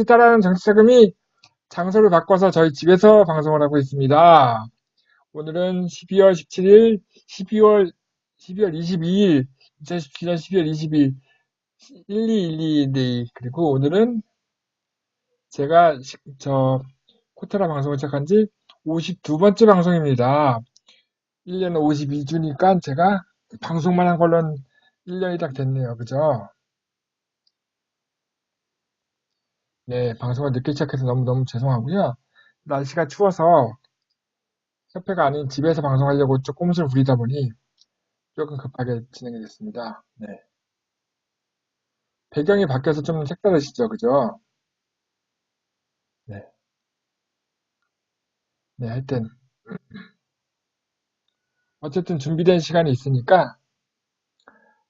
따라하는 정치자금이 장소를 바꿔서 저희 집에서 방송을 하고 있습니다. 오늘은 12월 17일, 12월 22일, 2017년 12월 20일, 1212데이. 그리고 오늘은 제가 코테라 방송을 시작한 지 52번째 방송입니다. 1년은 52주니까 제가 방송만 한 걸로는 1년이 딱 됐네요. 그죠? 네, 방송을 늦게 시작해서 너무너무 죄송하고요. 날씨가 추워서 협회가 아닌 집에서 방송하려고 좀 꼼수를 부리다 보니 조금 급하게 진행이 됐습니다. 네. 배경이 바뀌어서 좀 색다르시죠? 그죠? 네. 네, 하여튼 어쨌든 준비된 시간이 있으니까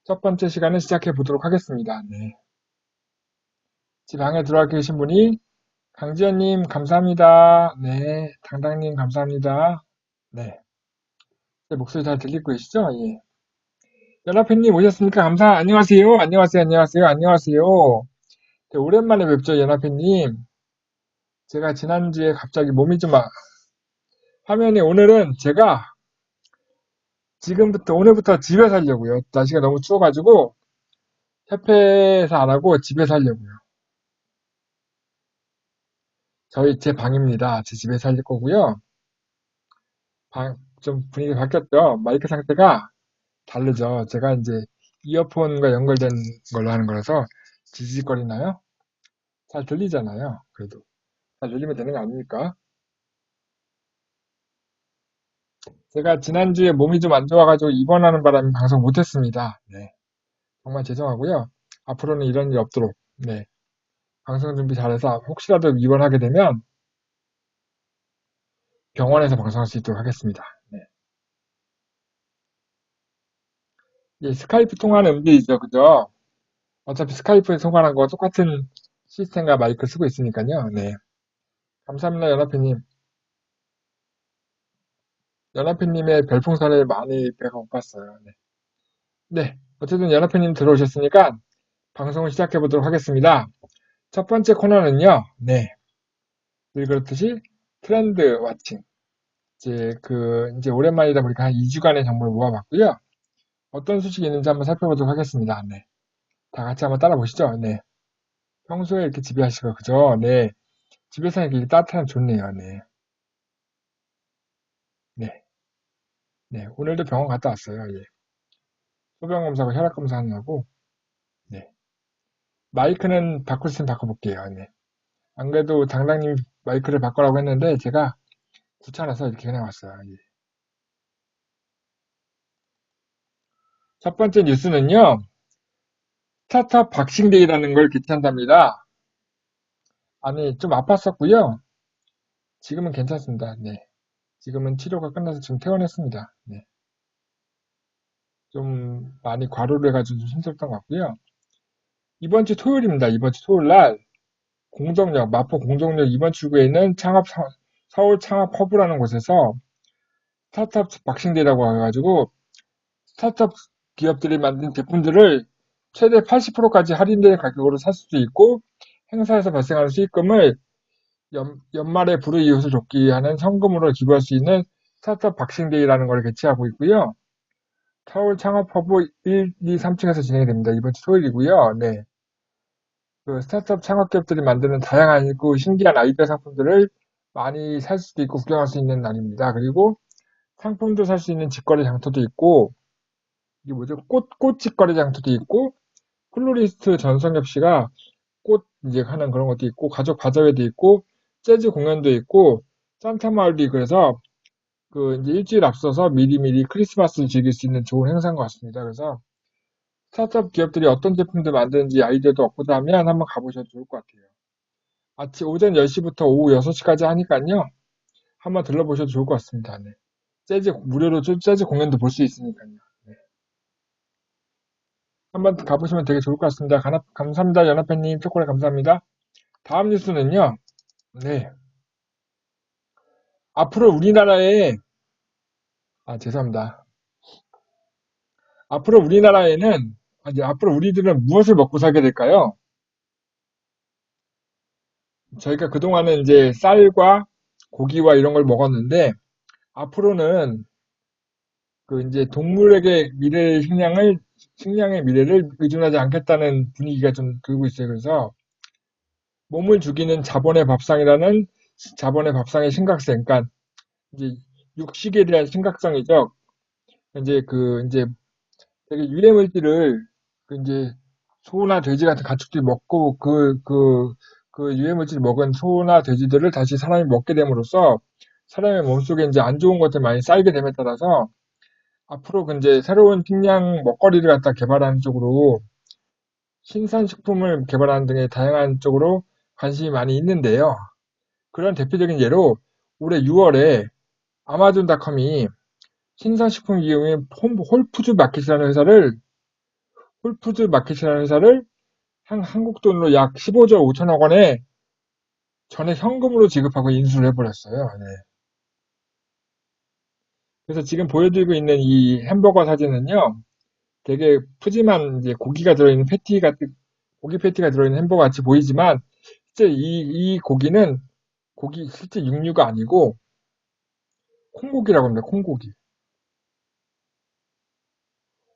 첫 번째 시간을 시작해 보도록 하겠습니다. 네. 집 방에 들어와 계신 분이 강지연님 감사합니다. 네, 당당님 감사합니다. 네, 제 목소리 잘 들리고 계시죠? 예. 연합회님 오셨습니까? 안녕하세요. 안녕하세요. 안녕하세요. 안녕하세요. 네, 오랜만에 뵙죠, 연합회님. 제가 지난주에 갑자기 몸이 좀 화면에 오늘은 제가 오늘부터 집에서 하려고요. 날씨가 너무 추워가지고 협회에서 안 하고 집에서 하려고요. 제 방입니다. 제 집에서 할 거고요. 좀 분위기 바뀌었죠? 마이크 상태가 다르죠. 제가 이제 이어폰과 연결된 걸로 하는 거라서 지지직거리나요? 잘 들리잖아요. 그래도 잘 들리면 되는 거 아닙니까? 제가 지난주에 몸이 좀 안 좋아가지고 입원하는 바람에 방송 못했습니다. 네, 정말 죄송하고요. 앞으로는 이런 일 없도록 네, 방송 준비 잘해서 혹시라도 입원하게 되면 병원에서 방송할 수 있도록 하겠습니다. 네. 이 스카이프 통화는 음질이죠, 그죠? 어차피 스카이프에 통화하는 거 똑같은 시스템과 마이크 쓰고 있으니까요. 네, 감사합니다, 연합회님. 연합회님의 별풍선을 많이 배가 고팠어요. 네. 네, 어쨌든 연합회님 들어오셨으니까 방송을 시작해 보도록 하겠습니다. 첫 번째 코너는요, 네, 늘 그렇듯이 트렌드 와칭. 이제 오랜만이다 보니까 한 2주간의 정보를 모아봤고요. 어떤 소식이 있는지 한번 살펴보도록 하겠습니다. 네. 다 같이 한번 따라 보시죠. 네. 평소에 이렇게 집에 하시고, 그죠? 네. 집에서 이렇게 따뜻하면 좋네요. 네. 네. 네. 오늘도 병원 갔다 왔어요. 예. 소변 검사하고 혈압 검사 하느라고. 네. 마이크는 바꿀 수 있으면 바꿔볼게요. 네. 안 그래도 당당님 마이크를 바꾸라고 했는데 제가 귀찮아서 이렇게 그냥 왔어요. 예. 첫 번째 뉴스는요. 스타트업 박싱데이라는 걸 개최한답니다. 아니, 좀 아팠었고요. 지금은 괜찮습니다. 네. 지금은 치료가 끝나서 지금 퇴원했습니다. 네. 좀 많이 과로를 해가지고 좀 힘들었던 것 같고요. 이번 주 토요일입니다. 이번 주 토요일 날 마포 공정역 2번 출구에 있는 서울 창업 허브라는 곳에서 스타트업 박싱데이라고 해가지고 스타트업 기업들이 만든 제품들을 최대 80%까지 할인된 가격으로 살 수도 있고 행사에서 발생하는 수익금을 연말에 불우이웃을 돕기 위한 성금으로 기부할 수 있는 스타트업 박싱데이라는 걸 개최하고 있고요. 서울 창업허브 1, 2, 3층에서 진행이 됩니다. 이번 주 토요일이고요. 네. 그 스타트업 창업기업들이 만드는 다양한 있고 신기한 아이디어 상품들을 많이 살 수도 있고 구경할 수 있는 날입니다. 그리고 상품도 살 수 있는 직거래 장터도 있고 이게 뭐죠? 꽃 직거래 장터도 있고 플로리스트 전성엽 씨가 꽃 이제 하는 그런 것도 있고 가족 바자회도 있고 재즈 공연도 있고 산타 마을도 있고 그래서 그 이제 일주일 앞서서 미리미리 크리스마스를 즐길 수 있는 좋은 행사인 것 같습니다. 그래서 스타트업 기업들이 어떤 제품들 만드는지 아이디어도 얻고자 하면 한번 가보셔도 좋을 것 같아요. 오전 10시부터 오후 6시까지 하니까요. 한번 들러보셔도 좋을 것 같습니다. 네. 무료로 재즈 공연도 볼 수 있으니까요. 네. 한번 가보시면 되게 좋을 것 같습니다. 감사합니다. 연합회님, 초콜릿 감사합니다. 다음 뉴스는요. 네. 앞으로 우리나라에, 죄송합니다. 앞으로 우리나라에는, 앞으로 우리들은 무엇을 먹고 살게 될까요? 저희가 그동안은 이제 쌀과 고기와 이런 걸 먹었는데, 앞으로는 그 이제 동물에게 식량의 미래를 의존하지 않겠다는 분위기가 좀 들고 있어요. 그래서 몸을 죽이는 자본의 밥상의 심각성, 그러니까 이제 육식에 대한 심각성이죠. 이제 되게 유해 물질을 이제 소나 돼지 같은 가축들이 먹고 그 유해 물질을 먹은 소나 돼지들을 다시 사람이 먹게 됨으로써 사람의 몸속에 이제 안 좋은 것들이 많이 쌓이게 됨에 따라서 앞으로 이제 새로운 식량 먹거리를 갖다 개발하는 쪽으로 신선식품을 개발하는 등의 다양한 쪽으로 관심이 많이 있는데요. 그런 대표적인 예로 올해 6월에 아마존닷컴이 신선식품 기업인 홀푸드 마켓이라는 회사를 한국 돈으로 약 15조 5천억 원에 전액 현금으로 지급하고 인수를 해버렸어요. 네. 그래서 지금 보여드리고 있는 이 햄버거 사진은요, 되게 푸짐한 이제 고기 패티가 들어있는 햄버거 같이 보이지만, 실제 이 고기는 실제 육류가 아니고, 콩고기라고 합니다. 콩고기.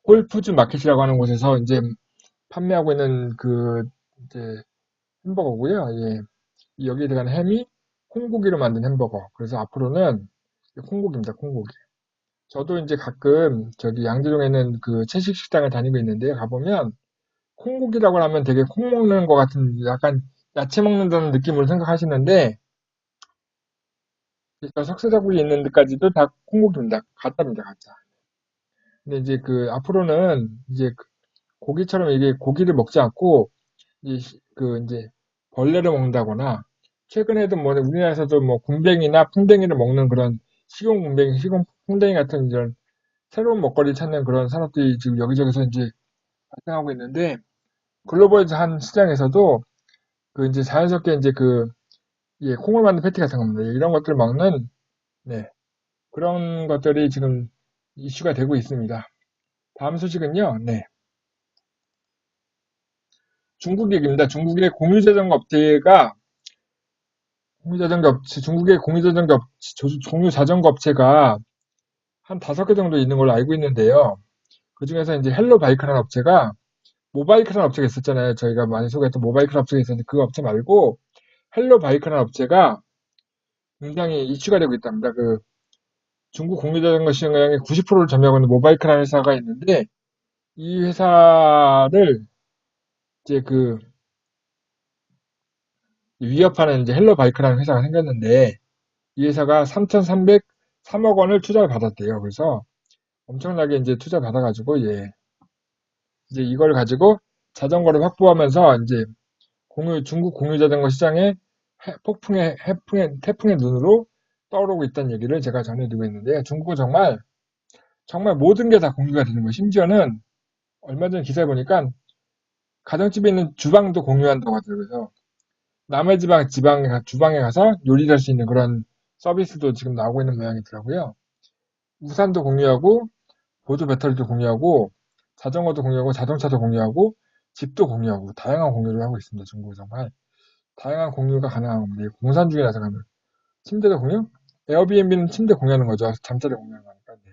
홀푸드 마켓이라고 하는 곳에서 이제 판매하고 있는 이제 햄버거고요. 예. 여기에 들어간 햄이 콩고기로 만든 햄버거. 그래서 앞으로는 콩고기입니다. 콩고기. 저도 이제 가끔 저기 양재동에 있는 그 채식 식당을 다니고 있는데 가보면 콩고기라고 하면 되게 콩 먹는 것 같은 약간 야채 먹는다는 느낌으로 생각하시는데 석쇠자국이 있는 데까지도 다 콩고기입니다. 가짜입니다. 가짜. 근데 이제 앞으로는 이제 고기처럼 이게 고기를 먹지 않고 이제 벌레를 먹는다거나 최근에도 뭐 우리나라에서도 뭐 굼벵이나 풍뎅이를 먹는 그런 식용굼벵이, 식용풍뎅이 같은 이런 새로운 먹거리 찾는 그런 산업들이 지금 여기저기서 이제 발생하고 있는데 글로벌한 시장에서도 이제 자연스럽게 이제 예, 콩을 만든 패티 같은 겁니다. 이런 것들을 먹는 네, 그런 것들이 지금 이슈가 되고 있습니다. 다음 소식은요. 네. 중국 얘기입니다. 중국의 공유자전거 업체가 한 5개 정도 있는 걸로 알고 있는데요. 그중에서 이제 헬로바이크라는 업체가 모바이크라는 업체가 있었잖아요. 저희가 많이 소개했던 모바이크라는 업체가 있었는데 그 업체 말고 헬로바이크라는 업체가 굉장히 이슈가 되고 있답니다. 중국 공유자전거 시장의 90%를 점유하고 있는 모바이크라는 회사가 있는데 이 회사를 이제 위협하는 이제 헬로바이크라는 회사가 생겼는데 이 회사가 3,303억 원을 투자를 받았대요. 그래서 엄청나게 이제 투자 받아가지고 예, 이제 이걸 가지고 자전거를 확보하면서 이제 중국 공유자전거 시장에 태풍의 눈으로 떠오르고 있다는 얘기를 제가 전해드리고 있는데요. 중국은 정말 모든 게 다 공유가 되는 거예요. 심지어는 얼마 전 기사에 보니까 가정집에 있는 주방도 공유한다고 하더라고요. 그래서 남의 주방에 가서 요리를 할 수 있는 그런 서비스도 지금 나오고 있는 모양이더라고요. 우산도 공유하고, 보조 배터리도 공유하고, 자전거도 공유하고, 자동차도 공유하고, 집도 공유하고, 다양한 공유를 하고 있습니다. 중국은 정말. 다양한 공유가 가능한 겁니다. 공산 중이라서 가면. 침대도 공유? 에어비앤비는 침대 공유하는 거죠. 잠자리 공유하는 거니까. 네.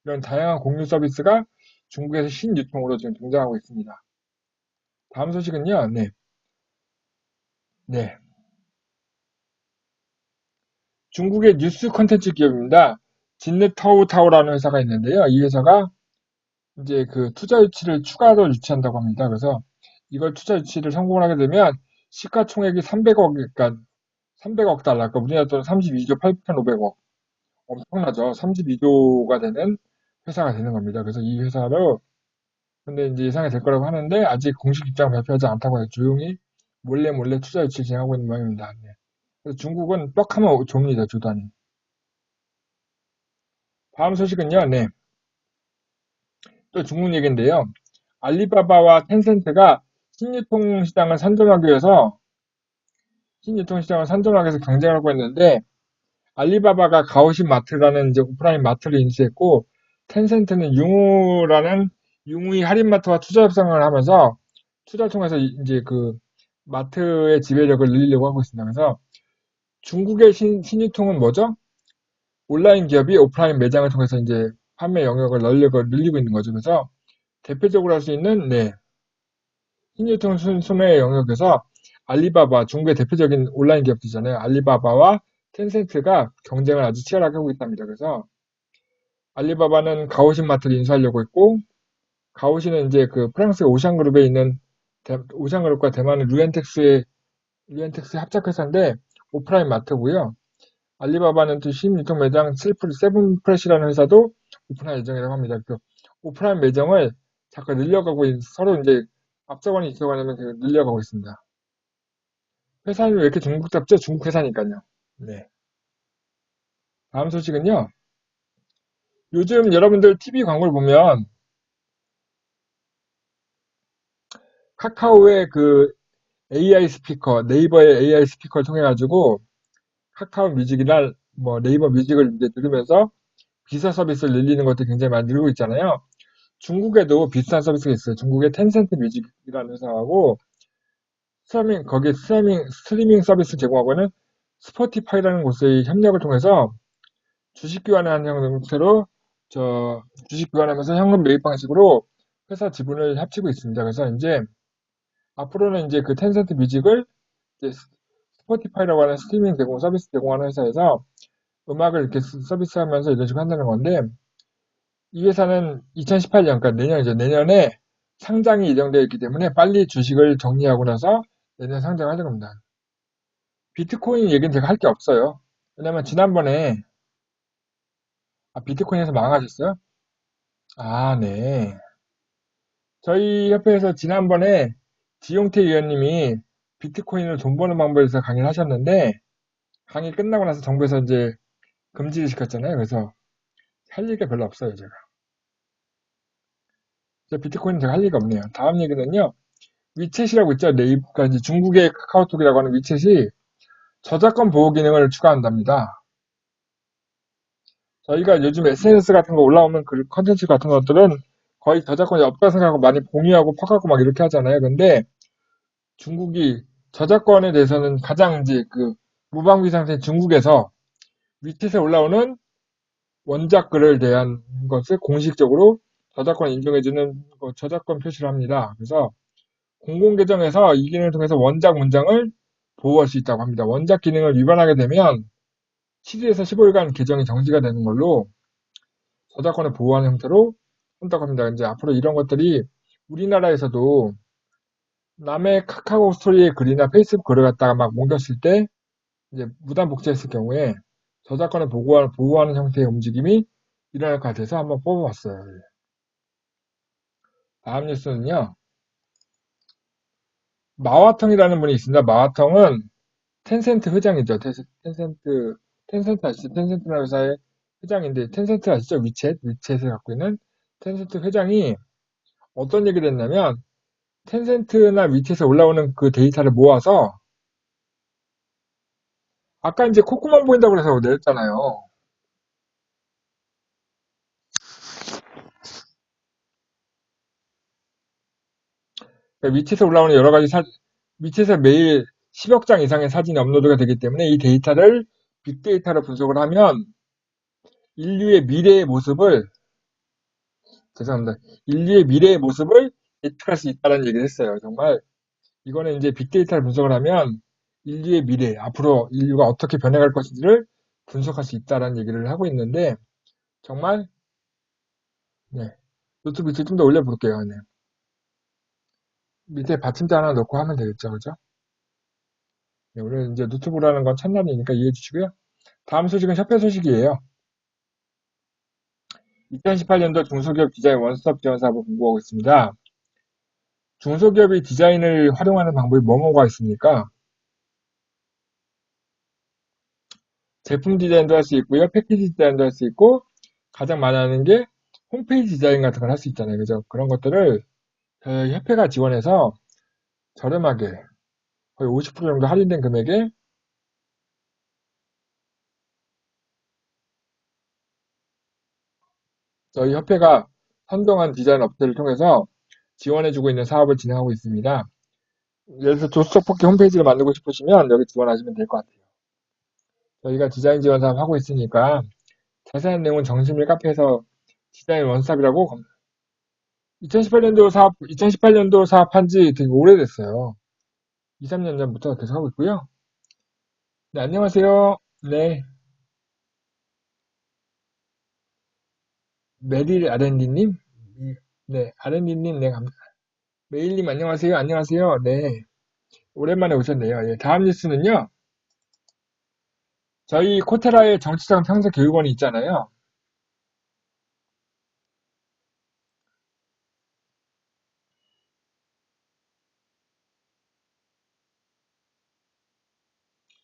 이런 다양한 공유 서비스가 중국에서 신유통으로 지금 등장하고 있습니다. 다음 소식은요. 네. 네. 중국의 뉴스 콘텐츠 기업입니다. 진느타오타오라는 회사가 있는데요. 이 회사가 이제 투자 유치를 추가로 유치한다고 합니다. 그래서 이걸 투자 유치를 성공을 하게 되면 시가총액이 300억 달러, 그러니까 우리나라 돈 32조 8,500억. 엄청나죠. 32조가 되는 회사가 되는 겁니다. 그래서 이 회사로 근데 이제 예상이 될 거라고 하는데 아직 공식 입장을 발표하지 않다고 해요. 조용히 몰래 투자 유치를 진행하고 있는 모양입니다. 네. 그래서 중국은 뻑하면 좁니다. 조단이. 다음 소식은요. 네. 또 중국 얘기인데요. 알리바바와 텐센트가 신유통시장을 선점하기 위해서 경쟁을 하고 있는데 알리바바가 가오신 마트라는 이제 오프라인 마트를 인수했고 텐센트는 융우라는 융우이 할인마트와 투자 협상을 하면서 투자를 통해서 이제 마트의 지배력을 늘리려고 하고 있습니다. 그래서 중국의 신유통은 뭐죠? 온라인 기업이 오프라인 매장을 통해서 이제 판매 영역을 늘리고 있는 거죠. 그래서 대표적으로 할 수 있는, 네, 신유통 순회 영역에서 알리바바, 중국의 대표적인 온라인 기업들이잖아요. 알리바바와 텐센트가 경쟁을 아주 치열하게 하고 있답니다. 그래서 알리바바는 가오신 마트를 인수하려고 했고, 가오신은 이제 그 프랑스 오션그룹에 있는 오션그룹과 대만의 루엔텍스의 합작회사인데 오프라인 마트고요. 알리바바는 또 신유통 매장 세븐프레시라는 회사도 오픈할 예정이라고 합니다. 그 오프라인 매장을 자꾸 늘려가고 서로 이제 앞서가는 이끌어가려면 늘려가고 있습니다. 회사는 왜 이렇게 중국답죠? 중국 회사니까요. 네. 다음 소식은요. 요즘 여러분들 TV 광고를 보면 카카오의 그 AI 스피커, 네이버의 AI 스피커를 통해 가지고 카카오 뮤직이나 뭐 네이버 뮤직을 이제 들으면서 비서 서비스를 늘리는 것도 굉장히 많이 늘고 있잖아요. 중국에도 비슷한 서비스가 있어요. 중국의 텐센트 뮤직이라는 회사하고 거기에 스트리밍 서비스 제공하고 있는 스포티파이라는 곳의 협력을 통해서 주식 교환하는 형태로 주식 교환하면서 현금 매입 방식으로 회사 지분을 합치고 있습니다. 그래서 이제 앞으로는 이제 그 텐센트 뮤직을 이제 스포티파이라고 하는 스트리밍 서비스 제공하는 회사에서 음악을 이렇게 서비스하면서 이런 식으로 한다는 건데 이 회사는 2018년, 그러니까 내년이죠. 내년에 상장이 예정되어 있기 때문에 빨리 주식을 정리하고 나서 내년 상장을 하려고 합니다. 비트코인 얘기는 제가 할 게 없어요. 왜냐면 지난번에 비트코인에서 망하셨어요? 아, 네. 저희 협회에서 지난번에 지용태 위원님이 비트코인으로 돈 버는 방법에 대해서 강의를 하셨는데 강의 끝나고 나서 정부에서 이제 금지를 시켰잖아요. 그래서 할 얘기가 별로 없어요, 제가. 비트코인은 제가 할 얘기가 없네요. 다음 얘기는요. 위챗이라고 있죠. 네이버가 이제 중국의 카카오톡이라고 하는 위챗이 저작권 보호 기능을 추가한답니다. 저희가 요즘 SNS 같은 거 올라오는 그 컨텐츠 같은 것들은 거의 저작권이 없다고 생각하고 많이 공유하고 퍼가고 막 이렇게 하잖아요. 근데 중국이 저작권에 대해서는 가장 이제 그 무방비 상태인 중국에서 위챗에 올라오는 원작 글을 대한 것을 공식적으로 저작권 인정해주는 저작권 표시를 합니다. 그래서 공공계정에서 이 기능을 통해서 원작 문장을 보호할 수 있다고 합니다. 원작 기능을 위반하게 되면 7일에서 15일간 계정이 정지가 되는 걸로 저작권을 보호하는 형태로 한다고 합니다. 이제 앞으로 이런 것들이 우리나라에서도 남의 카카오 스토리의 글이나 페이스북 글을 갖다가 막 옮겼을 때 이제 무단 복제했을 경우에 저작권을 보호하는 형태의 움직임이 일어날 것 같아서 한번 뽑아봤어요. 다음 뉴스는요. 마화텅이라는 분이 있습니다. 마화텅은 텐센트 회장이죠. 텐센트 아시죠? 텐센트라는 회사의 회장인데 텐센트 아시죠? 위챗을 갖고 있는 텐센트 회장이 어떤 얘기를 했냐면 텐센트나 위챗에 올라오는 그 데이터를 모아서 아까 이제 콧구멍 보인다고 해서 내렸잖아요. 그러니까 위챗에 올라오는 여러 가지 위챗에 매일 10억 장 이상의 사진이 업로드가 되기 때문에 이 데이터를 빅데이터로 분석을 하면 인류의 미래의 모습을 죄송합니다. 인류의 미래의 모습을 예측할 수 있다는 얘기를 했어요. 정말 이거는 이제 빅데이터를 분석을 하면 인류의 미래, 앞으로 인류가 어떻게 변해갈 것인지를 분석할 수 있다는 얘기를 하고 있는데 정말 네. 노트북 밑에 좀 더 올려볼게요. 네. 밑에 받침대 하나 넣고 하면 되겠죠. 그죠? 네, 오늘 이제 노트북이라는 건 첫날이니까 이해해 주시고요. 다음 소식은 협회 소식이에요. 2018년도 중소기업 디자인 원스톱 지원 사업을 공고하고 있습니다. 중소기업이 디자인을 활용하는 방법이 뭐가 있습니까? 제품 디자인도 할 수 있고요. 패키지 디자인도 할 수 있고 가장 많이 하는 게 홈페이지 디자인 같은 걸 할 수 있잖아요. 그죠? 그런 것들을 저희 협회가 지원해서 저렴하게 거의 50% 정도 할인된 금액에 저희 협회가 선정한 디자인 업체를 통해서 지원해주고 있는 사업을 진행하고 있습니다. 예를 들어서 조수석볶이 홈페이지를 만들고 싶으시면 여기 지원하시면 될 것 같아요. 저희가 디자인 지원 사업 하고 있으니까 자세한 내용은 정신밀 카페에서 디자인 원스톱이라고 2018년도 사업한 지 되게 오래됐어요. 2, 3년 전부터 계속 하고 있고요. 네, 안녕하세요. 네, 메릴 R&D님? 네, R&D님, 네, 메일님 안녕하세요. 안녕하세요. 네, 오랜만에 오셨네요. 예, 다음 뉴스는요. 저희 코테라의 정치적 평소교육원이 있잖아요.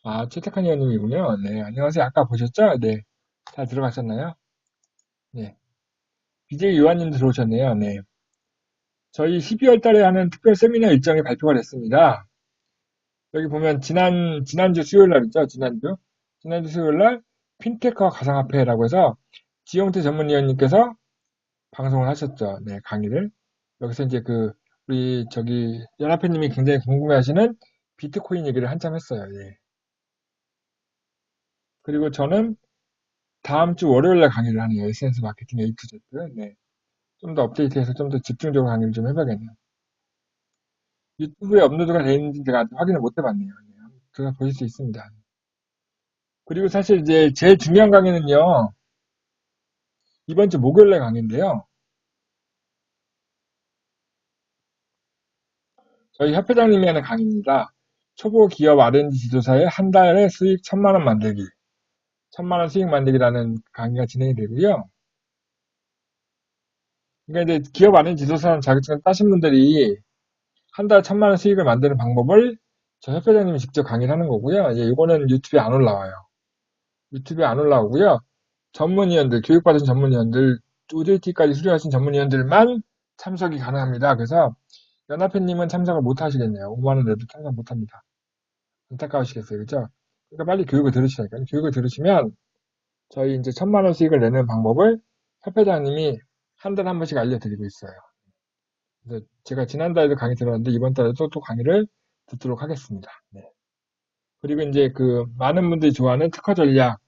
아, 최택한 의원님이군요. 네, 안녕하세요. 아까 보셨죠? 네, 잘 들어가셨나요? 네, BJ 요한님도 들어오셨네요. 네, 저희 12월 달에 하는 특별 세미나 일정이 발표가 됐습니다. 여기 보면 지난주 수요일 날이죠. 지난주 수요일 날 핀테크와 가상화폐라고 해서 지용태 전문위원님께서 방송을 하셨죠. 네, 강의를. 여기서 이제 우리 연합회님이 굉장히 궁금해하시는 비트코인 얘기를 한참 했어요. 예. 그리고 저는 다음 주 월요일 날 강의를 하네요. SNS 마케팅 A to Z. 네. 좀 더 업데이트해서 좀 더 집중적으로 강의를 좀 해봐야겠네요. 유튜브에 업로드가 되어 있는지 제가 아직 확인을 못 해봤네요. 네. 제가 보실 수 있습니다. 그리고 사실 이제 제일 중요한 강의는요. 이번 주 목요일 날 강의인데요. 저희 협회장님이 하는 강의입니다. 초보 기업 R&D 지도사의 한 달에 수익 1,000만 원 만들기. 1,000만 원 수익 만들기라는 강의가 진행이 되고요. 그러니까 이제 기업 R&D 지도사 자격증을 따신 분들이 한 달에 1,000만 원 수익을 만드는 방법을 저 협회장님이 직접 강의를 하는 거고요. 이거는 유튜브에 안 올라와요. 유튜브에 안 올라오고요. 전문위원들, 교육받은 전문위원들, OJT까지 수료하신 전문위원들만 참석이 가능합니다. 그래서 연합회님은 참석을 못 하시겠네요. 5만 원 내도 참석 못 합니다. 안타까우시겠어요. 그죠? 그러니까 빨리 교육을 들으시라니까요. 교육을 들으시면 저희 이제 1,000만 원 수익을 내는 방법을 협회장님이 한 달에 한 번씩 알려드리고 있어요. 그래서 제가 지난달에도 강의 들었는데 이번 달에도 또 강의를 듣도록 하겠습니다. 네. 그리고 이제 많은 분들이 좋아하는 특화 전략,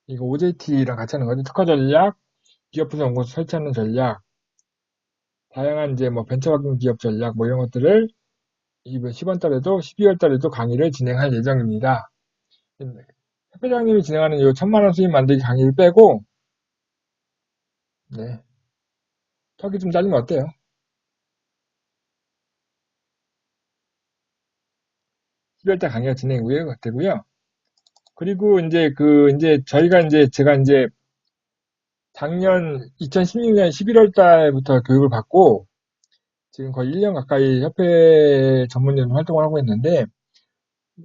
이거 OJT랑 같이 하는 거죠. 특화 전략, 기업부서 연구소 설치하는 전략, 다양한 이제 뭐 벤처학금 기업 전략 뭐 이런 것들을 이번 10월 달에도 12월 달에도 강의를 진행할 예정입니다. 회장님이 진행하는 이 1,000만 원 수익 만들기 강의를 빼고 네. 턱이 좀 잘리면 어때요? 12월 달 강의가 진행이 되고요. 그리고 이제 저희가 이제 제가 이제 작년 2016년 11월 달부터 교육을 받고 지금 거의 1년 가까이 협회 전문위원 활동을 하고 있는데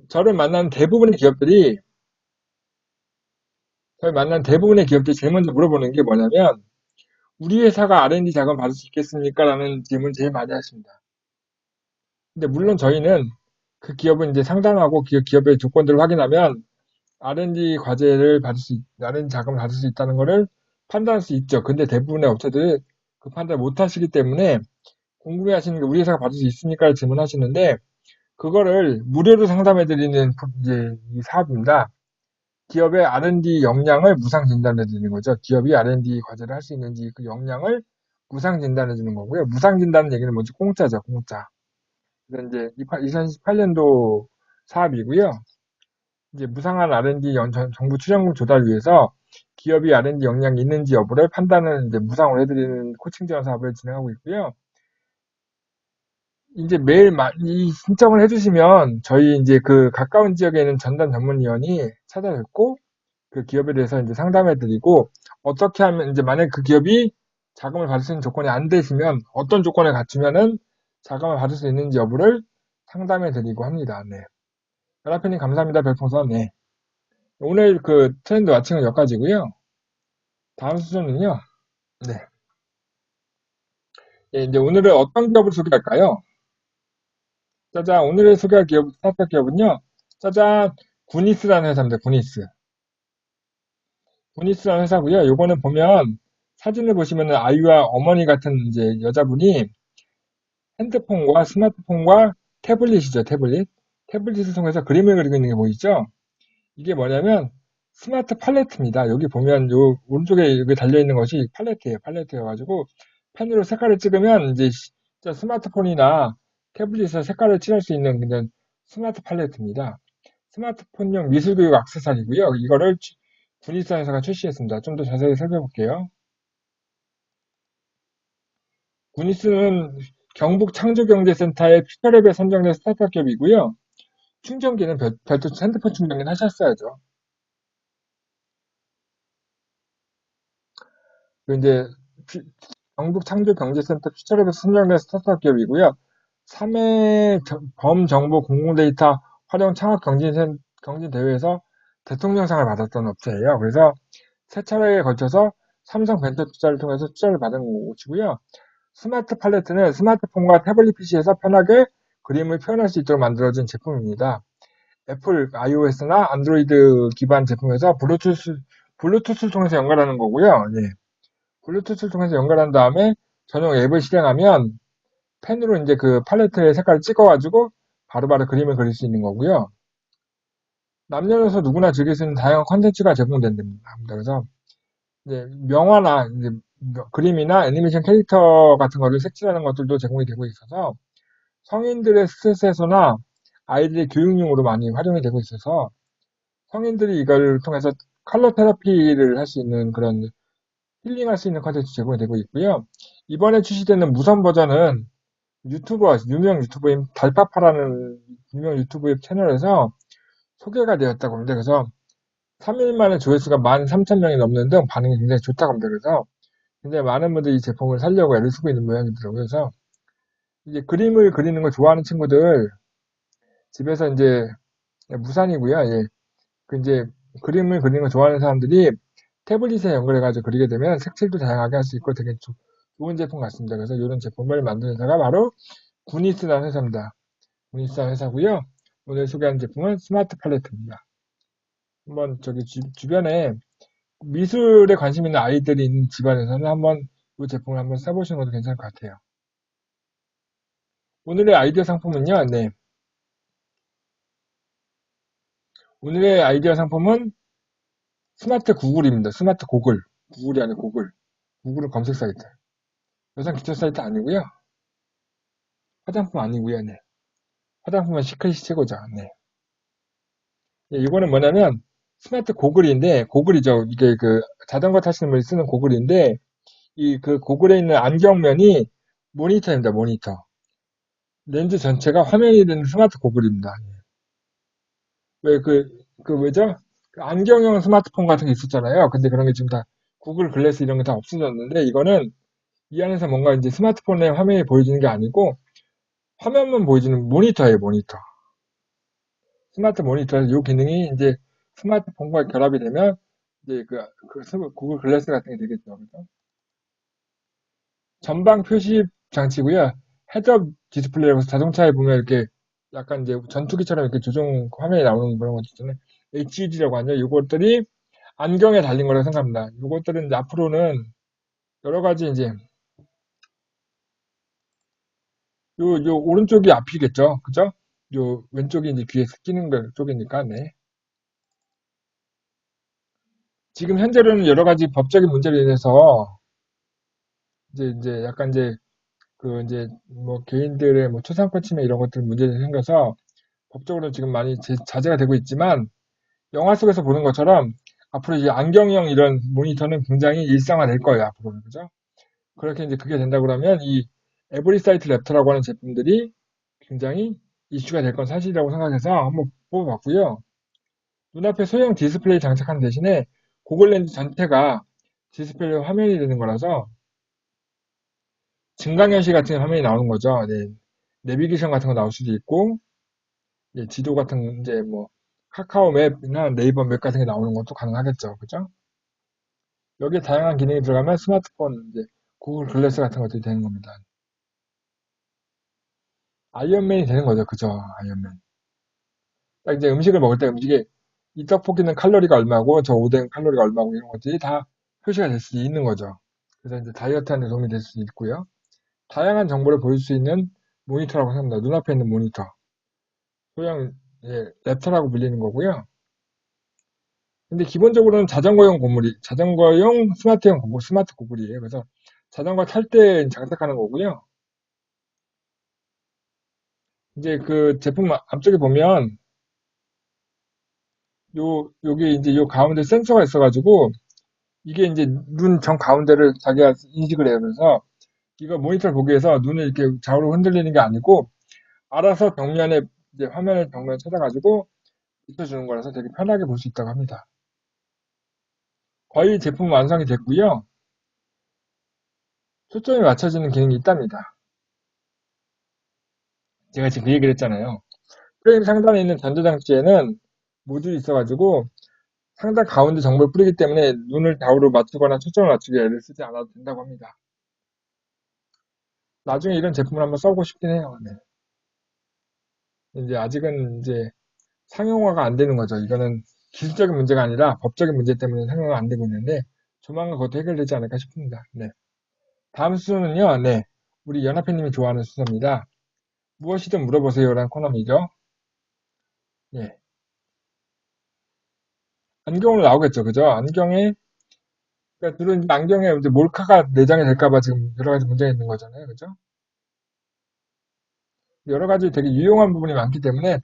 저를 만난 대부분의 기업들이 제일 먼저 물어보는 게 뭐냐면 우리 회사가 R&D 자금 받을 수 있겠습니까? 라는 질문을 제일 많이 하십니다. 근데 물론 저희는 그 기업은 이제 상담하고 기업의 조건들을 확인하면 R&D 자금을 받을 수 있다는 것을 판단할 수 있죠. 근데 대부분의 업체들이 그 판단을 못 하시기 때문에 궁금해 하시는 게 우리 회사가 받을 수 있습니까? 질문하시는데 그거를 무료로 상담해드리는 이제 이 사업입니다. 기업의 R&D 역량을 무상 진단해 주는 거죠. 기업이 R&D 과제를 할 수 있는지 그 역량을 무상 진단해 주는 거고요. 무상 진단은 얘기는 뭐지? 공짜죠, 공짜. 그래서 이제 2018년도 사업이고요. 이제 무상한 R&D 정부 출연금 조달 위해서 기업이 R&D 역량이 있는지 여부를 판단을 이제 무상으로 해드리는 코칭 지원 사업을 진행하고 있고요. 이제 매일 이 신청을 해주시면 저희 이제 가까운 지역에 있는 전담 전문위원이 찾아뵙고 그 기업에 대해서 이제 상담해드리고 어떻게 하면 이제 만약 그 기업이 자금을 받을 수 있는 조건이 안 되시면 어떤 조건을 갖추면은 자금을 받을 수 있는지 여부를 상담해드리고 합니다. 네. 연합회님 감사합니다. 별풍선. 네. 오늘 트렌드 와칭은 여기까지고요. 다음 순서는요. 네. 예, 이제 오늘은 어떤 기업을 소개할까요? 짜잔, 오늘의 소개할 스타트업 기업은요. 짜잔, 구니스라는 회사입니다. 구니스. 구니스라는 회사고요. 요거는 보면 사진을 보시면은 아이와 어머니 같은 이제 여자분이 핸드폰과 스마트폰과 태블릿이죠, 태블릿. 태블릿을 통해서 그림을 그리고 있는 게 보이죠? 이게 뭐냐면 스마트 팔레트입니다. 여기 보면 요 오른쪽에 여기 달려 있는 것이 팔레트예요. 팔레트여가지고 펜으로 색깔을 찍으면 이제 진짜 스마트폰이나 태블릿에 색깔을 칠할 수 있는 그냥 스마트 팔레트입니다. 스마트폰용 미술교육 액세서리고요. 이거를 군위사회사가 출시했습니다. 좀 더 자세히 살펴볼게요. 군위스는 경북창조경제센터의 퓨처랩에 선정된 스타트업 기업이고요. 충전기는 별도 핸드폰 충전기는 하셨어야죠. 그 이제 경북창조경제센터 퓨처랩에서 선정된 스타트업 기업이고요. 3회 범정보 공공데이터 활용 창업 경진 대회에서 대통령상을 받았던 업체예요. 그래서 세 차례에 걸쳐서 삼성 벤처 투자를 통해서 투자를 받은 곳이고요. 스마트 팔레트는 스마트폰과 태블릿 PC에서 편하게 그림을 표현할 수 있도록 만들어진 제품입니다. 애플 iOS나 안드로이드 기반 제품에서 블루투스를 통해서 연결하는 거고요. 예. 블루투스를 통해서 연결한 다음에 전용 앱을 실행하면 펜으로 이제 그 팔레트의 색깔을 찍어가지고 바로바로 그림을 그릴 수 있는 거고요. 남녀노소 누구나 즐길 수 있는 다양한 컨텐츠가 제공된답니다. 그래서 이제 명화나 이제 그림이나 애니메이션 캐릭터 같은 거를 색칠하는 것들도 제공이 되고 있어서 성인들의 스트레스 해소나 아이들의 교육용으로 많이 활용이 되고 있어서 성인들이 이걸 통해서 컬러 테라피를 할 수 있는 그런 힐링할 수 있는 컨텐츠 제공이 되고 있고요. 이번에 출시되는 무선 버전은 유명 유튜버인 달파파라는 유명 유튜브 채널에서 소개가 되었다고 합니다. 그래서 3일 만에 조회수가 13,000명이 넘는 등 반응이 굉장히 좋다고 합니다. 그래서 굉장히 많은 분들이 이 제품을 사려고 애를 쓰고 있는 모양이더라고요. 그래서 이제 그림을 그리는 걸 좋아하는 친구들 집에서 이제 무산이고요. 예. 그 이제 그림을 그리는 걸 좋아하는 사람들이 태블릿에 연결해가지고 그리게 되면 색칠도 다양하게 할 수 있고 되게 좋은 제품 같습니다. 그래서 이런 제품을 만든 회사가 바로 구니스라는 회사입니다. 구니스라는 회사고요. 오늘 소개하는 제품은 스마트 팔레트입니다. 한번 저기 주변에 미술에 관심 있는 아이들이 있는 집안에서는 한번 이 제품을 한번 써보시는 것도 괜찮을 것 같아요. 오늘의 아이디어 상품은요. 네. 오늘의 아이디어 상품은 스마트 구글입니다. 스마트 고글. 구글이 아니고 고글. 구글은 검색 사이트. 여성 기초 사이트 아니고요. 화장품 아니고요. 네. 화장품은 시크릿이 최고죠. 네. 네, 이거는 뭐냐면 스마트 고글인데 고글이죠. 이게 그 자전거 타시는 분이 쓰는 고글인데 이 그 고글에 있는 안경면이 모니터입니다. 모니터. 렌즈 전체가 화면이 되는 스마트 고글입니다. 왜 그 뭐죠? 그 안경형 스마트폰 같은 게 있었잖아요. 근데 그런 게 지금 다 구글 글래스 이런 게 다 없어졌는데 이거는 이 안에서 뭔가 이제 스마트폰의 화면이 보여지는 게 아니고 화면만 보여지는 모니터예요. 모니터. 스마트 모니터 이 기능이 이제 스마트폰과 결합이 되면 이제 구글 글래스 같은 게 되겠죠. 그죠? 전방 표시 장치고요. 헤드업 디스플레이라고 해서 자동차에 보면 이렇게 약간 이제 전투기처럼 이렇게 조종 화면이 나오는 그런 것도 있잖아요. HUD라고 하죠. 이것들이 안경에 달린 거라고 생각합니다. 이것들은 이제 앞으로는 여러 가지 이제 요 오른쪽이 앞이겠죠. 그죠? 요 왼쪽이 이제 귀에 끼는 거 쪽이니까, 네. 지금 현재로는 여러 가지 법적인 문제로 인해서 이제 약간 이제 이제 뭐 개인들의 뭐 초상권 침해 이런 것들 문제가 생겨서 법적으로 지금 많이 자제가 되고 있지만 영화 속에서 보는 것처럼 앞으로 이제 안경형 이런 모니터는 굉장히 일상화될 거예요. 앞으로는 그죠? 그렇게 이제 그게 된다 그러면 이 에브리사이트 랩터라고 하는 제품들이 굉장히 이슈가 될 건 사실이라고 생각해서 한번 뽑아봤고요. 눈앞에 소형 디스플레이 장착하는 대신에 고글 렌즈 전체가 디스플레이 화면이 되는 거라서 증강현실 같은 화면이 나오는 거죠. 네. 내비게이션 같은 거 나올 수도 있고, 지도 같은 이제 뭐 카카오 맵이나 네이버 맵 같은 게 나오는 것도 가능하겠죠. 그죠? 여기에 다양한 기능이 들어가면 스마트폰 이제 구글 글래스 같은 것들이 되는 겁니다. 아이언맨이 되는 거죠. 그죠? 아이언맨. 딱 이제 음식을 먹을 때 음식에 이 떡볶이는 칼로리가 얼마고 저 오뎅 칼로리가 얼마고 이런 것들이 다 표시가 될 수 있는 거죠. 그래서 이제 다이어트 하는 데 도움이 될 수 있고요. 다양한 정보를 보일 수 있는 모니터라고 생각합니다. 눈앞에 있는 모니터. 소형 예, 랩터라고 불리는 거고요. 근데 기본적으로는 자전거용 스마트형 고글, 스마트 고글이에요. 그래서 자전거 탈 때 장착하는 거고요. 이제 그 제품 앞쪽에 보면 요게 이제 요 가운데 센서가 있어가지고 이게 이제 눈 정 가운데를 자기가 인식을 해요. 그래서 이거 모니터를 보기 위해서 눈을 이렇게 좌우로 흔들리는 게 아니고 알아서 벽면에 이제 화면을 벽면에 찾아가지고 비춰주는 거라서 되게 편하게 볼 수 있다고 합니다. 거의 제품 완성이 됐고요. 초점이 맞춰지는 기능이 있답니다. 제가 지금 그 얘기를 했잖아요. 프레임 상단에 있는 전자장치에는 모듈이 있어가지고 상단 가운데 정보를 뿌리기 때문에 눈을 좌우로 맞추거나 초점을 맞추기 애를 쓰지 않아도 된다고 합니다. 나중에 이런 제품을 한번 써보고 싶긴 해요. 네. 이제 아직은 이제 상용화가 안 되는 거죠. 이거는 기술적인 문제가 아니라 법적인 문제 때문에 상용화가 안 되고 있는데 조만간 그것도 해결되지 않을까 싶습니다. 네. 다음 순서는요. 네. 우리 연합회님이 좋아하는 순서입니다. 무엇이든 물어보세요라는 코너이죠. 네. 안경으로 나오겠죠. 그죠? 그러니까 주로 이제 안경에 이제 몰카가 내장이 될까봐 지금 여러 가지 문제가 있는 거잖아요. 그죠? 여러 가지 되게 유용한 부분이 많기 때문에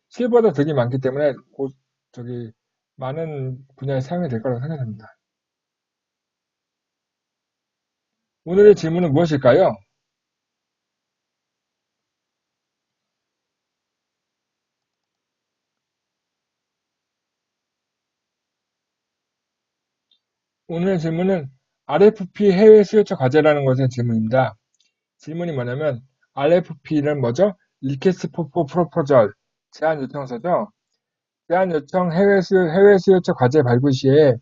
실보다 득이 많기 때문에 저기 많은 분야에 사용이 될 거라고 생각합니다. 오늘의 질문은 무엇일까요? 오늘의 질문은 RFP 해외 수요처 과제라는 것의 질문입니다. 질문이 뭐냐면 RFP는 뭐죠? Request for Proposal 제안 요청서죠. 제안 요청 해외 수요처 과제 발굴 시에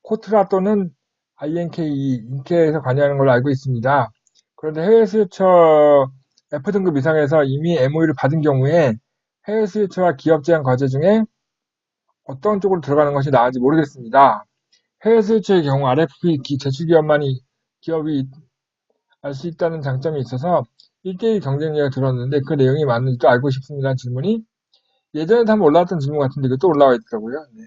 코트라 또는 인케에서 관여하는 걸로 알고 있습니다. 그런데 해외 수요처 F등급 이상에서 이미 MOU를 받은 경우에 해외 수요처와 기업 제한 과제 중에 어떤 쪽으로 들어가는 것이 나은지 모르겠습니다. 해외 수요처의 경우 RFP 제출 기업이 알 수 있다는 장점이 있어서 1대1 경쟁력이 들었는데 그 내용이 맞는지도 알고 싶습니다. 질문이 예전에도 한번 올라왔던 질문 같은데 이거 또 올라와 있더라고요. 네.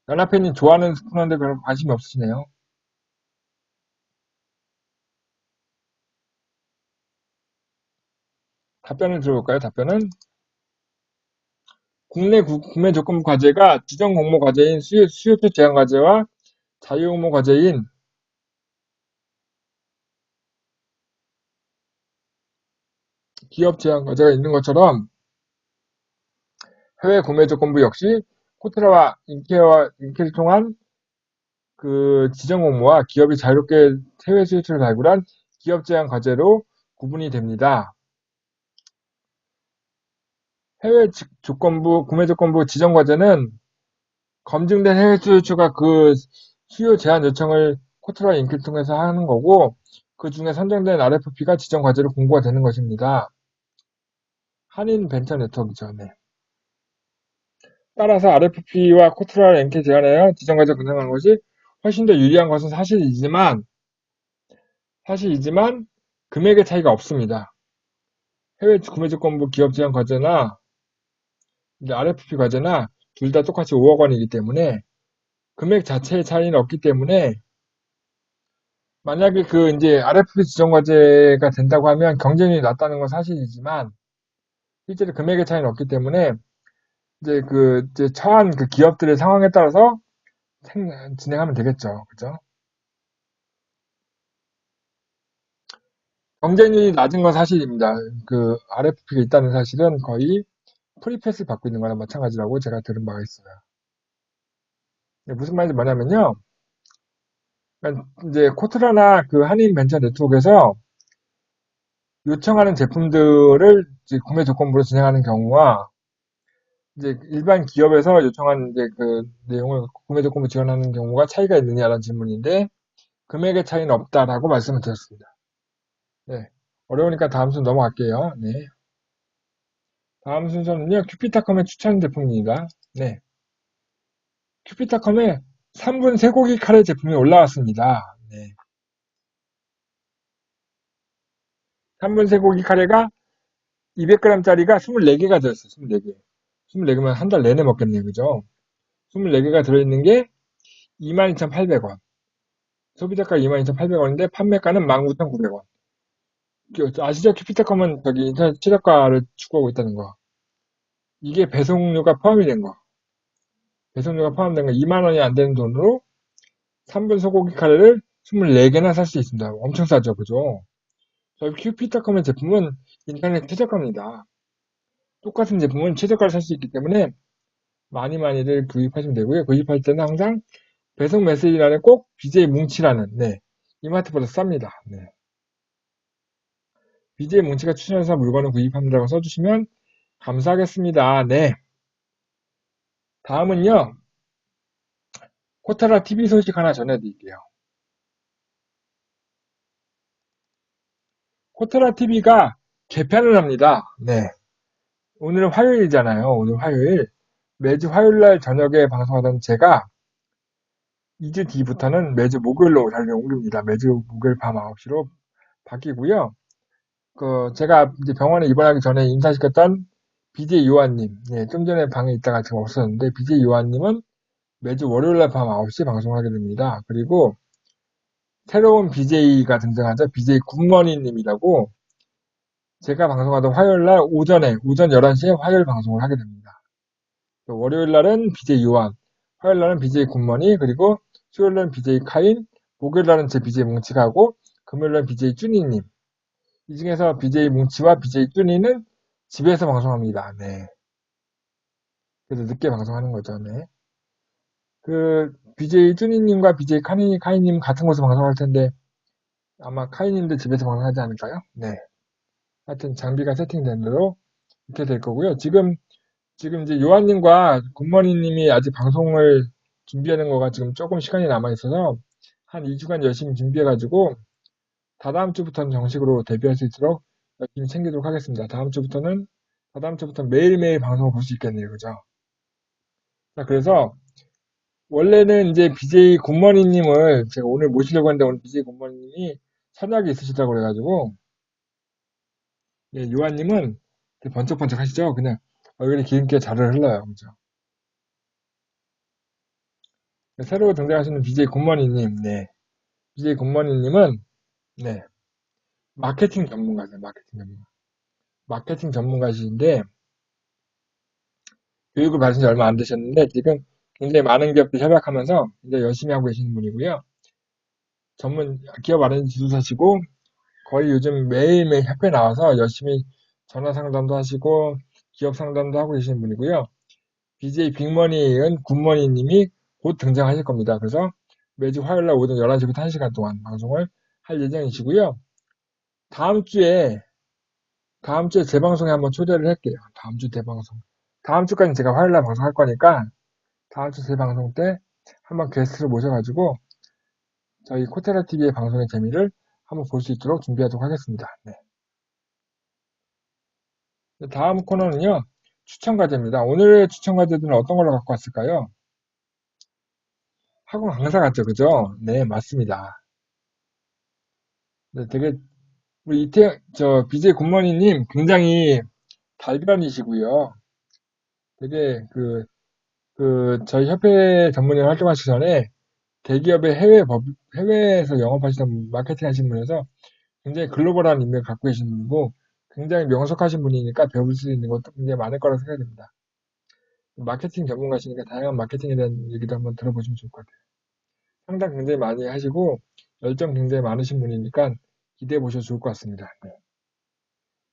연합회님 좋아하는 스푼인데 별로 관심이 없으시네요. 답변을 들어볼까요? 답변은 국내 구매 조건부 과제가 지정 공모 과제인 수요처 제한 과제와 자유 공모 과제인 기업 제한 과제가 있는 것처럼 해외 구매 조건부 역시 코트라와 인케를 통한 그 지정 공모와 기업이 자유롭게 해외 수요처를 발굴한 기업 제한 과제로 구분이 됩니다. 구매 조건부 지정 과제는 검증된 해외 수요처가 그 수요 제한 요청을 코트라와 인케를 통해서 하는 거고 그 중에 선정된 RFP가 지정 과제로 공고가 되는 것입니다. 한인 벤처 네트워크죠. 네. 따라서 RFP와 코트라를 엔케 제한하여 지정 과제 분양하는 것이 훨씬 더 유리한 것은 사실이지만 금액의 차이가 없습니다. 해외 구매 조건부 기업 제한 과제나 이제 RFP 과제나 둘 다 똑같이 5억 원이기 때문에 금액 자체의 차이는 없기 때문에 만약에 그 이제 RFP 지정 과제가 된다고 하면 경쟁률이 낮다는 건 사실이지만 실제로 금액의 차이는 없기 때문에 이제 처한 그 기업들의 상황에 따라서 진행하면 되겠죠. 그죠? 경쟁률이 낮은 건 사실입니다. 그 RFP가 있다는 사실은 거의 프리패스 받고 있는 거나 마찬가지라고 제가 들은 바가 있어요. 무슨 말인지 뭐냐면요. 그러니까 이제 코트라나 그 한인 벤처 네트워크에서 요청하는 제품들을 이제 구매 조건부로 진행하는 경우와 이제 일반 기업에서 요청하는 이제 그 내용을 구매 조건부 지원하는 경우가 차이가 있느냐라는 질문인데 금액의 차이는 없다라고 말씀을 드렸습니다. 네. 어려우니까 다음 순서 넘어갈게요. 네. 다음 순서는요, 큐피타컴의 추천 제품입니다. 네. 큐피타컴의 3분 쇠고기 카레 제품이 올라왔습니다. 네. 3분 쇠고기 카레가 200g짜리가 24개가 들어있어요. 24개. 24개면 한 달 내내 먹겠네요. 그죠? 24개가 들어있는 게 22,800원. 소비자가 22,800원인데 판매가는 19,900원. 아시죠? 키피타컴은 저기 인터넷 최저가를 추구하고 있다는 거. 이게 배송료가 포함이 된 거. 배송료가 포함된 거 2만 원이 안 되는 돈으로 3분 소고기 카레를 24개나 살 수 있습니다. 엄청 싸죠, 그죠? 저희 큐피타컴의 제품은 인터넷 최저가입니다. 똑같은 제품은 최저가를 살 수 있기 때문에 많이들 구입하시면 되고요. 구입할 때는 항상 배송 메시지란에 꼭 BJ 뭉치라는, 네, 이마트보다 쌉니다. 네. BJ 뭉치가 추천해서 물건을 구입합니다라고 써주시면 감사하겠습니다. 네. 다음은요, 코타라 TV 소식 하나 전해드릴게요. 코타라 TV가 개편을 합니다. 네. 오늘은 화요일이잖아요. 오늘 화요일. 매주 화요일날 저녁에 방송하던 제가 2주 뒤부터는 매주 목요일로 자리를 옮깁니다. 매주 목요일 밤 9시로 바뀌고요. 제가 이제 병원에 입원하기 전에 인사시켰던 BJ 요한님, 예, 좀 전에 방에 있다가 지금 없었는데, BJ 요한님은 매주 월요일날 밤 9시 방송을 하게 됩니다. 그리고 새로운 BJ가 등장하죠. BJ 굿머니님이라고 제가 방송하던 화요일날 오전 11시에 화요일 방송을 하게 됩니다. 월요일날은 BJ 요한, 화요일날은 BJ 굿머니, 그리고 수요일날은 BJ 카인, 목요일날은 제 BJ 뭉치가 하고, 금요일날은 BJ 쭈니님. 이 중에서 BJ 뭉치와 BJ 쭈니는 집에서 방송합니다. 네. 그래서 늦게 방송하는 거죠. 네. BJ 쭈니님과 BJ 카이님 같은 곳에서 방송할 텐데, 아마 카이님도 집에서 방송하지 않을까요? 네. 하여튼 장비가 세팅된 대로 이렇게 될 거고요. 지금 이제 요한님과 굿머니님이 아직 방송을 준비하는 거가 지금 조금 시간이 남아 있어서 한 2주간 열심히 준비해가지고 다다음 주부터는 정식으로 데뷔할 수 있도록 열심히 챙기도록 하겠습니다. 다다음 주부터는 매일매일 방송을 볼 수 있겠네요. 그죠? 자, 그래서 원래는 이제 BJ 굿머니님을 제가 오늘 모시려고 했는데 오늘 BJ 굿머니님이 선약이 있으시다고 그래가지고 예, 요한님은 번쩍번쩍 하시죠? 그냥 얼굴에 기름기가 자르르 흘러요. 그죠? 새로 등장하시는 BJ 굿머니님, 네. BJ 굿머니님은, 네. 마케팅 전문가세요, 마케팅 전문가. 마케팅 전문가이신데, 교육을 받으신 지 얼마 안 되셨는데, 지금 굉장히 많은 기업들 협약하면서 이제 열심히 하고 계시는 분이고요. 기업 R&D 지도사시고, 거의 요즘 매일매일 협회 나와서 열심히 전화 상담도 하시고, 기업 상담도 하고 계시는 분이고요. BJ 빅머니은 굿머니님이 곧 등장하실 겁니다. 그래서 매주 화요일날 오전 11시부터 1시간 동안 방송을 할 예정이시고요. 다음 주에 재방송에 한번 초대를 할게요. 다음 주 대방송. 다음 주까지는 제가 화요일날 방송할 거니까 다음 주 재방송 때 한번 게스트를 모셔가지고 저희 코테라 TV의 방송의 재미를 한번 볼 수 있도록 준비하도록 하겠습니다. 네. 다음 코너는요. 추천 과제입니다. 오늘의 추천 과제들은 어떤 걸로 갖고 왔을까요? 학원 강사 같죠, 그죠? 네, 맞습니다. 네, 되게 우리 BJ 굿머니님 굉장히 달변이시고요. 되게 저희 협회 전문위원 활동하시기 전에 대기업의 해외에서 영업하시던 마케팅 하신 분이어서 굉장히 글로벌한 인맥을 갖고 계신 분이고 굉장히 명석하신 분이니까 배울 수 있는 것도 굉장히 많을 거라고 생각됩니다. 마케팅 전문가시니까 다양한 마케팅에 대한 얘기도 한번 들어보시면 좋을 것 같아요. 상담 굉장히 많이 하시고 열정 굉장히 많으신 분이니까 기대해 보셔도 좋을 것 같습니다. 네.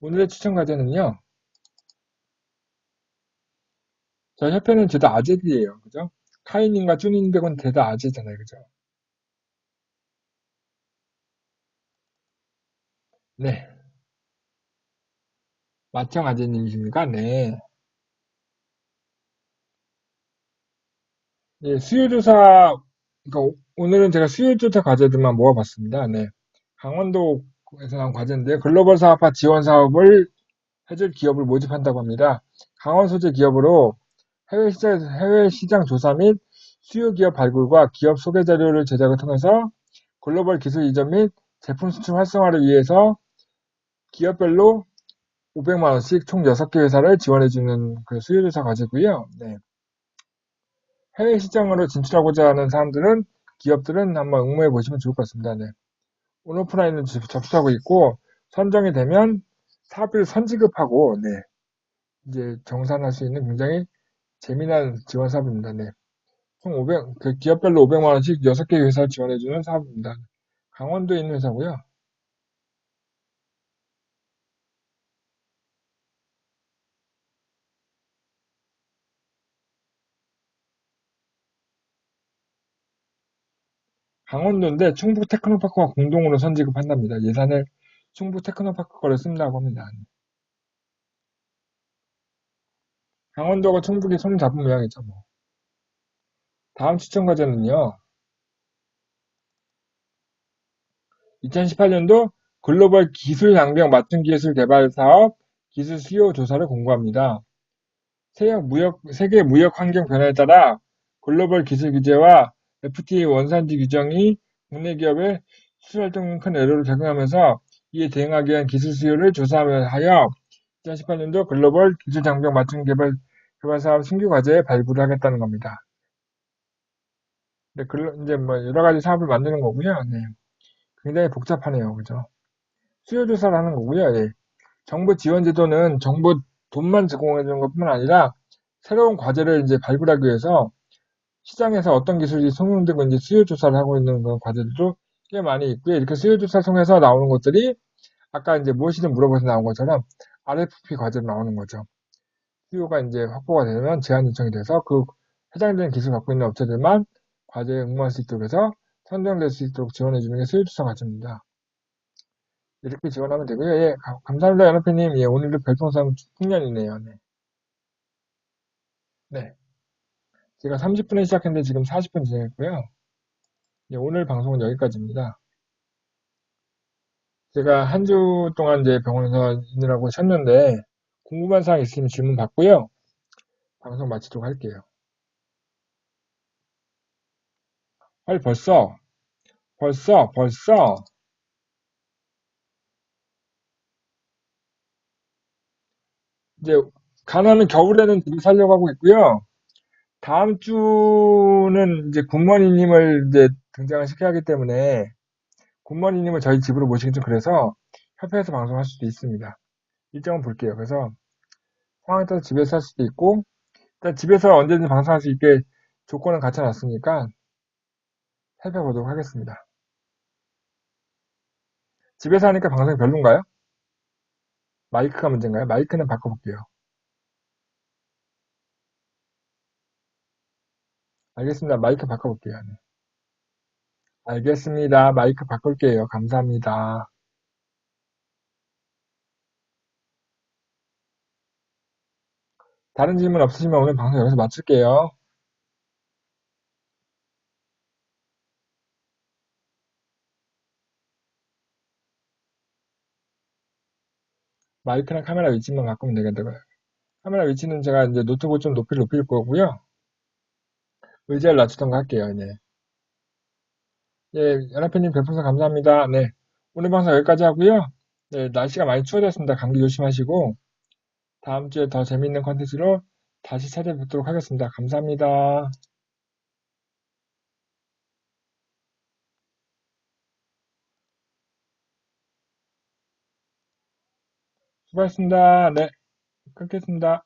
오늘의 추천 과제는요. 저희 협회는 죄다 아재들이에요. 그죠? 카이님과 쭈니님 백은 죄다 아재잖아요. 그죠? 네. 마청 아재님이십니까? 네. 예, 그러니까 오늘은 제가 수요조사 과제들만 모아봤습니다. 네. 강원도에서 나온 과제인데 글로벌 사업화 지원 사업을 해줄 기업을 모집한다고 합니다. 강원 소재 기업으로 해외 시장 조사 및 수요 기업 발굴과 기업 소개 자료를 제작을 통해서 글로벌 기술 이전 및 제품 수출 활성화를 위해서 기업별로 500만 원씩 총 6개 회사를 지원해주는 그 수요조사 과제고요. 네. 해외 시장으로 진출하고자 하는 사람들은, 기업들은 한번 응모해 보시면 좋을 것 같습니다. 네. 온오프라인은 접수하고 있고, 선정이 되면 사업비를 선지급하고, 네. 이제 정산할 수 있는 굉장히 재미난 지원 사업입니다. 네. 총 500, 그 기업별로 500만 원씩 6개 회사를 지원해주는 사업입니다. 강원도에 있는 회사고요. 강원도인데 충북 테크노파크와 공동으로 선지급한답니다. 예산을 충북 테크노파크 거를 쓴다고 합니다. 강원도가 충북이 손 잡은 모양이죠, 뭐. 다음 추천 과제는요. 2018년도 글로벌 기술 양병 맞춤 기술 개발 사업 기술 수요 조사를 공고합니다. 세계 무역 환경 변화에 따라 글로벌 기술 규제와 FTA 원산지 규정이 국내 기업의 수출 활동에 큰 애로를 작용하면서 이에 대응하기 위한 기술 수요를 조사하여 2018년도 글로벌 기술 장벽 맞춤 개발 사업 신규 과제에 발굴을 하겠다는 겁니다. 네, 이제 뭐 여러 가지 사업을 만드는 거고요. 네, 굉장히 복잡하네요, 그죠? 수요 조사를 하는 거고요. 예. 정부 지원 제도는 정부 돈만 제공해 주는 것뿐만 아니라 새로운 과제를 이제 발굴하기 위해서 시장에서 어떤 기술이 성용되고 이제 수요 조사를 하고 있는 그런 과제들도 꽤 많이 있고요. 이렇게 수요 조사 통해서 나오는 것들이 아까 이제 무엇이든 물어봐서 나온 것처럼 RFP 과제로 나오는 거죠. 수요가 이제 확보가 되면 제안 요청이 돼서 그 해당되는 기술 갖고 있는 업체들만 과제에 응모할 수 있도록 해서 선정될 수 있도록 지원해 주는 게 수요 조사 과제입니다. 이렇게 지원하면 되고요. 예, 감사합니다, 연합회님. 예, 오늘도 별풍선 풍년이네요. 네. 네. 제가 30분에 시작했는데 지금 40분 진행했고요. 예, 오늘 방송은 여기까지입니다. 제가 한 주 동안 이제 병원에서 있느라고 쉬었는데, 궁금한 사항 있으면 질문 받고요. 방송 마치도록 할게요. 벌써. 이제, 가나는 겨울에는 되게 살려고 하고 있고요. 다음 주는 이제 굿머니님을 이제 등장을 시켜야 하기 때문에, 굿머니님을 저희 집으로 모시기 좀 그래서 협회에서 방송할 수도 있습니다. 일정은 볼게요. 그래서 상황에 따라서 집에서 할 수도 있고, 일단 집에서 언제든지 방송할 수 있게 조건을 갖춰놨으니까 살펴보도록 하겠습니다. 집에서 하니까 방송이 별론가요? 마이크가 문제인가요? 마이크는 바꿔볼게요. 알겠습니다. 마이크 바꿔볼게요. 네. 알겠습니다. 마이크 바꿀게요. 감사합니다. 다른 질문 없으시면 오늘 방송 여기서 마칠게요. 마이크랑 카메라 위치만 바꾸면 되겠다고요. 카메라 위치는 제가 이제 노트북 좀 높일 거고요. 의자를 낮추던가 할게요. 네. 예, 연합회님 별풍선 감사합니다. 네. 오늘 방송 여기까지 하고요. 네, 날씨가 많이 추워졌습니다. 감기 조심하시고 다음 주에 더 재미있는 컨텐츠로 다시 찾아뵙도록 하겠습니다. 감사합니다. 수고하셨습니다. 네, 끊겠습니다.